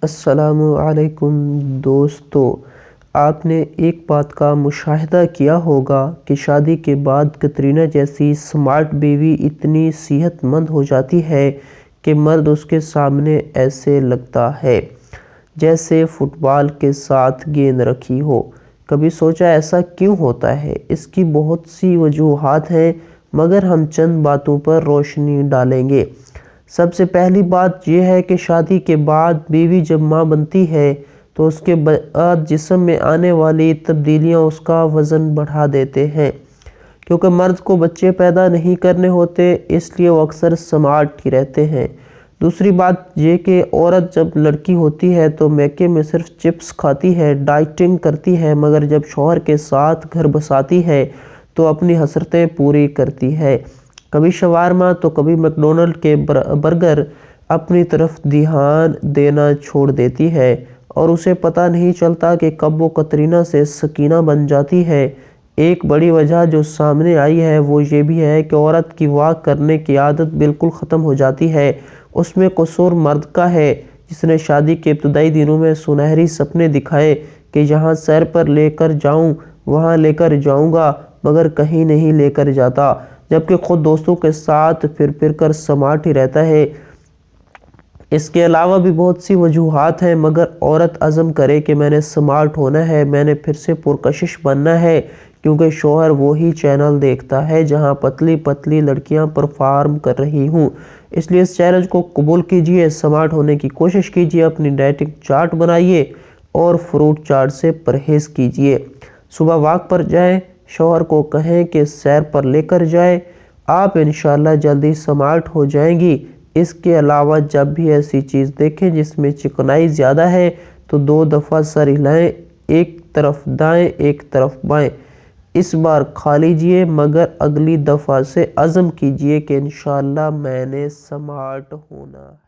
السلام علیکم دوستو، آپ نے ایک بات کا مشاہدہ کیا ہوگا کہ شادی کے بعد کترینہ جیسی سمارٹ بیوی اتنی صحت مند ہو جاتی ہے کہ مرد اس کے سامنے ایسے لگتا ہے جیسے فٹ بال کے ساتھ گیند رکھی ہو۔ کبھی سوچا ایسا کیوں ہوتا ہے؟ اس کی بہت سی وجوہات ہیں، مگر ہم چند باتوں پر روشنی ڈالیں گے۔ سب سے پہلی بات یہ ہے کہ شادی کے بعد بیوی جب ماں بنتی ہے تو اس کے بعد جسم میں آنے والی تبدیلیاں اس کا وزن بڑھا دیتے ہیں۔ کیونکہ مرد کو بچے پیدا نہیں کرنے ہوتے، اس لیے وہ اکثر سمارٹ ہی رہتے ہیں۔ دوسری بات یہ کہ عورت جب لڑکی ہوتی ہے تو میکے میں صرف چپس کھاتی ہے، ڈائٹنگ کرتی ہے، مگر جب شوہر کے ساتھ گھر بساتی ہے تو اپنی حسرتیں پوری کرتی ہے۔ کبھی شاورما تو کبھی میک ڈونلڈ کے برگر، اپنی طرف دھیان دینا چھوڑ دیتی ہے، اور اسے پتہ نہیں چلتا کہ کب وہ کترینہ سے سکینہ بن جاتی ہے۔ ایک بڑی وجہ جو سامنے آئی ہے وہ یہ بھی ہے کہ عورت کی واک کرنے کی عادت بالکل ختم ہو جاتی ہے۔ اس میں قصور مرد کا ہے، جس نے شادی کے ابتدائی دنوں میں سنہری سپنے دکھائے کہ یہاں سیر پر لے کر جاؤں، وہاں لے کر جاؤں گا، مگر کہیں نہیں لے کر جاتا، جبکہ خود دوستوں کے ساتھ پھر کر سمارٹ ہی رہتا ہے۔ اس کے علاوہ بھی بہت سی وجوہات ہیں، مگر عورت عزم کرے کہ میں نے سمارٹ ہونا ہے، میں نے پھر سے پرکشش بننا ہے، کیونکہ شوہر وہی چینل دیکھتا ہے جہاں پتلی پتلی لڑکیاں پرفارم کر رہی ہوں۔ اس لیے اس چیلنج کو قبول کیجئے، سمارٹ ہونے کی کوشش کیجئے، اپنی ڈائٹنگ چارٹ بنائیے اور فروٹ چاٹ سے پرہیز کیجئے۔ صبح واک پر جائیں، شوہر کو کہیں کہ سیر پر لے کر جائے، آپ انشاءاللہ جلدی سمارٹ ہو جائیں گی۔ اس کے علاوہ جب بھی ایسی چیز دیکھیں جس میں چکنائی زیادہ ہے تو 2 دفعہ سر ہلائیں، ایک طرف دائیں ایک طرف بائیں۔ اس بار کھا لیجئے، مگر اگلی دفعہ سے عزم کیجئے کہ انشاءاللہ میں نے سمارٹ ہونا ہے۔